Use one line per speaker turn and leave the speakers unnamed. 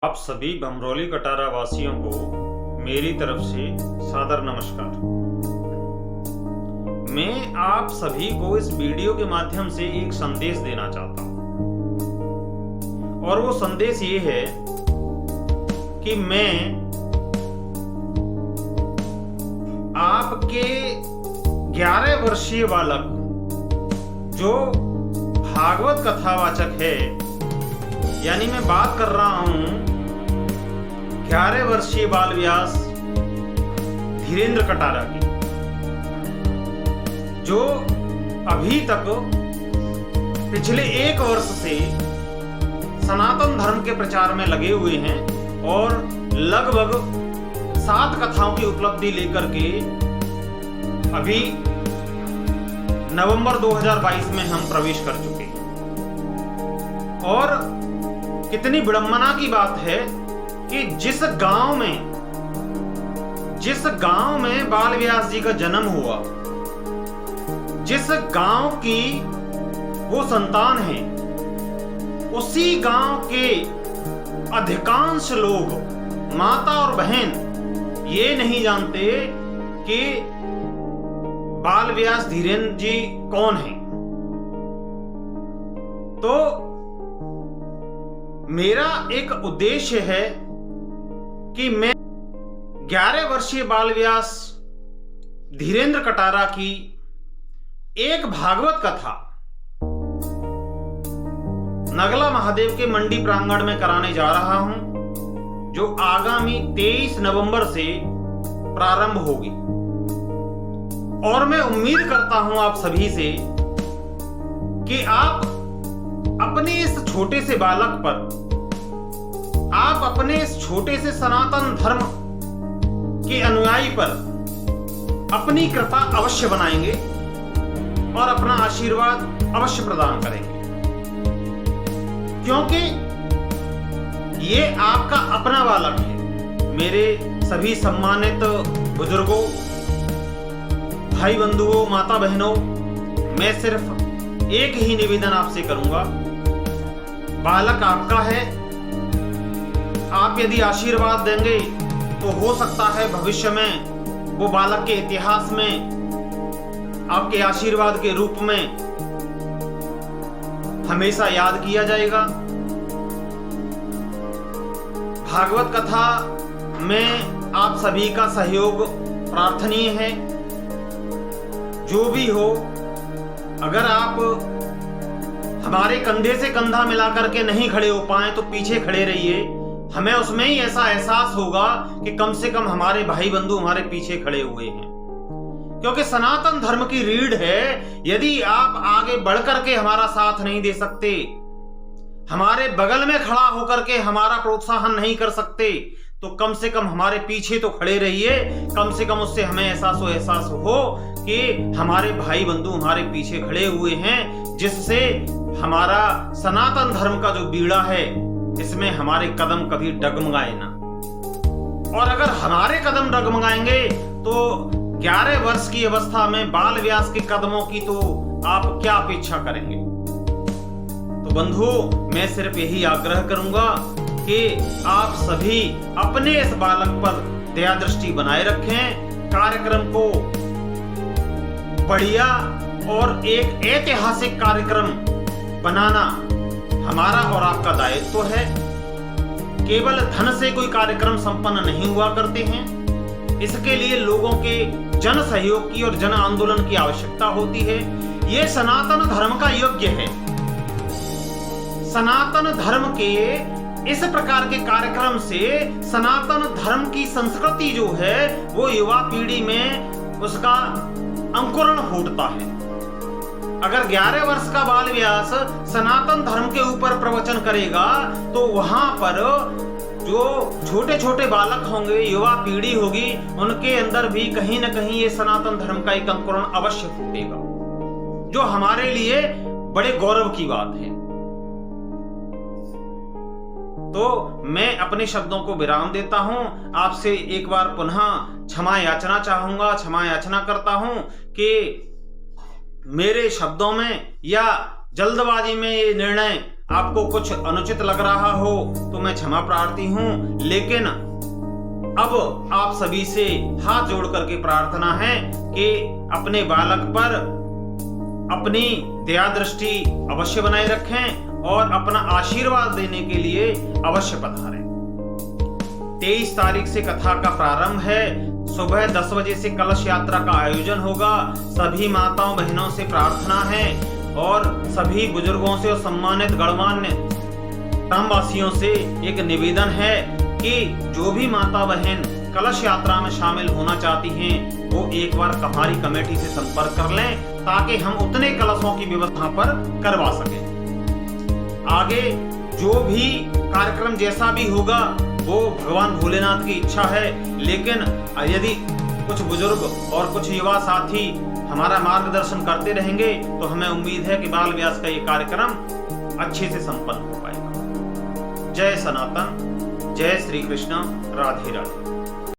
आप सभी भमरौली कटारा वासियों को मेरी तरफ से सादर नमस्कार। मैं आप सभी को इस वीडियो के माध्यम से एक संदेश देना चाहता हूं और वो संदेश ये है कि मैं आपके 11 वर्षीय बालक जो भागवत कथावाचक है, यानी मैं बात कर रहा हूं 11 वर्षीय बाल व्यास धीरेन्द्र कटारा की, जो अभी तक पिछले 1 वर्ष से सनातन धर्म के प्रचार में लगे हुए हैं और लगभग 7 कथाओं की उपलब्धि लेकर के अभी नवंबर 2022 में हम प्रवेश कर चुके हैं। और कितनी विडंबना की बात है कि जिस गांव में बाल व्यास जी का जन्म हुआ, जिस गांव की वो संतान है, उसी गांव के अधिकांश लोग, माता और बहन, ये नहीं जानते कि बाल व्यास धीरेन्द्र जी कौन हैं। तो मेरा एक उद्देश्य है कि मैं 11 वर्षीय बाल व्यास धीरेन्द्र कटारा की एक भागवत कथा नगला महादेव के मंडी प्रांगण में कराने जा रहा हूं, जो आगामी 23 नवंबर से प्रारंभ होगी। और मैं उम्मीद करता हूं आप सभी से कि आप अपने इस छोटे से बालक पर, आप अपने इस छोटे से सनातन धर्म के अनुयायी पर अपनी कृपा अवश्य बनाएंगे और अपना आशीर्वाद अवश्य प्रदान करेंगे, क्योंकि ये आपका अपना बालक है। मेरे सभी सम्मानित बुजुर्गों, भाई बंधुओं, माता बहनों, मैं सिर्फ एक ही निवेदन आपसे करूंगा। बालक आपका है, आप यदि आशीर्वाद देंगे तो हो सकता है भविष्य में वो बालक के इतिहास में आपके आशीर्वाद के रूप में हमेशा याद किया जाएगा। भागवत कथा में आप सभी का सहयोग प्रार्थनीय है। जो भी हो, अगर आप हमारे कंधे से कंधा मिलाकर के नहीं खड़े हो पाए तो पीछे खड़े रहिए। हमें उसमें ही ऐसा एहसास होगा कि कम से कम हमारे भाई बंधु हमारे पीछे खड़े हुए हैं, क्योंकि सनातन धर्म की रीढ़ है। यदि आप आगे बढ़कर के हमारा साथ नहीं दे सकते, हमारे बगल में खड़ा होकर के हमारा प्रोत्साहन नहीं कर सकते, तो कम से कम हमारे पीछे तो खड़े रहिए। कम से कम उससे हमें एहसास हो कि हमारे भाई बंधु हमारे पीछे खड़े हुए हैं, जिससे हमारा सनातन धर्म का जो बीड़ा है, इसमें हमारे कदम कभी डगमगाए ना। और अगर हमारे कदम डगमगाएंगे तो 11 वर्ष की अवस्था में बाल व्यास के कदमों की तो आप क्या अपेक्षा करेंगे। तो बंधुओं, मैं सिर्फ यही आग्रह करूंगा कि आप सभी अपने इस बालक पर दया दृष्टि बनाए रखें। कार्यक्रम को बढ़िया और एक ऐतिहासिक कार्यक्रम बनाना हमारा और आपका दायित्व है। केवल धन से कोई कार्यक्रम संपन्न नहीं हुआ करते हैं, इसके लिए लोगों के जन सहयोग की और जन आंदोलन की आवश्यकता होती है। यह सनातन धर्म का यज्ञ है। सनातन धर्म के इस प्रकार के कार्यक्रम से सनातन धर्म की संस्कृति जो है वो युवा पीढ़ी में उसका अंकुरण फूटता है। अगर 11 वर्ष का बाल व्यास सनातन धर्म के ऊपर प्रवचन करेगा तो वहां पर जो छोटे छोटे बालक होंगे, युवा पीढ़ी होगी, उनके अंदर भी कहीं ना कहीं ये सनातन धर्म का एक अंकुरण अवश्य फूटेगा, जो हमारे लिए बड़े गौरव की बात है। तो मैं अपने शब्दों को विराम देता हूं। आपसे एक बार पुनः क्षमा याचना चाहूंगा, क्षमा याचना करता हूं कि मेरे शब्दों में या जल्दबाजी में ये निर्णय आपको कुछ अनुचित लग रहा हो तो मैं क्षमा प्रार्थी हूं, लेकिन अब आप सभी से हाथ जोड़ करके प्रार्थना है कि अपने बालक पर अपनी दया दृष्टि अवश्य बनाए रखें और अपना आशीर्वाद देने के लिए अवश्य पधारें। 23 तारीख से कथा का प्रारंभ है। सुबह 10 बजे से कलश यात्रा का आयोजन होगा। सभी माताओं बहनों से प्रार्थना है और सभी बुजुर्गों से और सम्मानित गणमान्य ग्रामवासियों से एक निवेदन है कि जो भी माता बहन कलश यात्रा में शामिल होना चाहती हैं वो एक बार हमारी कमेटी से संपर्क कर लें ताकि हम उतने कलशों की व्यवस्था पर करवा सकें। आगे जो भी कार्यक्रम जैसा भी होगा वो भगवान भोलेनाथ की इच्छा है, लेकिन यदि कुछ बुजुर्ग और कुछ युवा साथी हमारा मार्गदर्शन करते रहेंगे तो हमें उम्मीद है कि बाल व्यास का ये कार्यक्रम अच्छे से संपन्न हो पाएगा। जय सनातन, जय श्री कृष्ण, राधे राधे।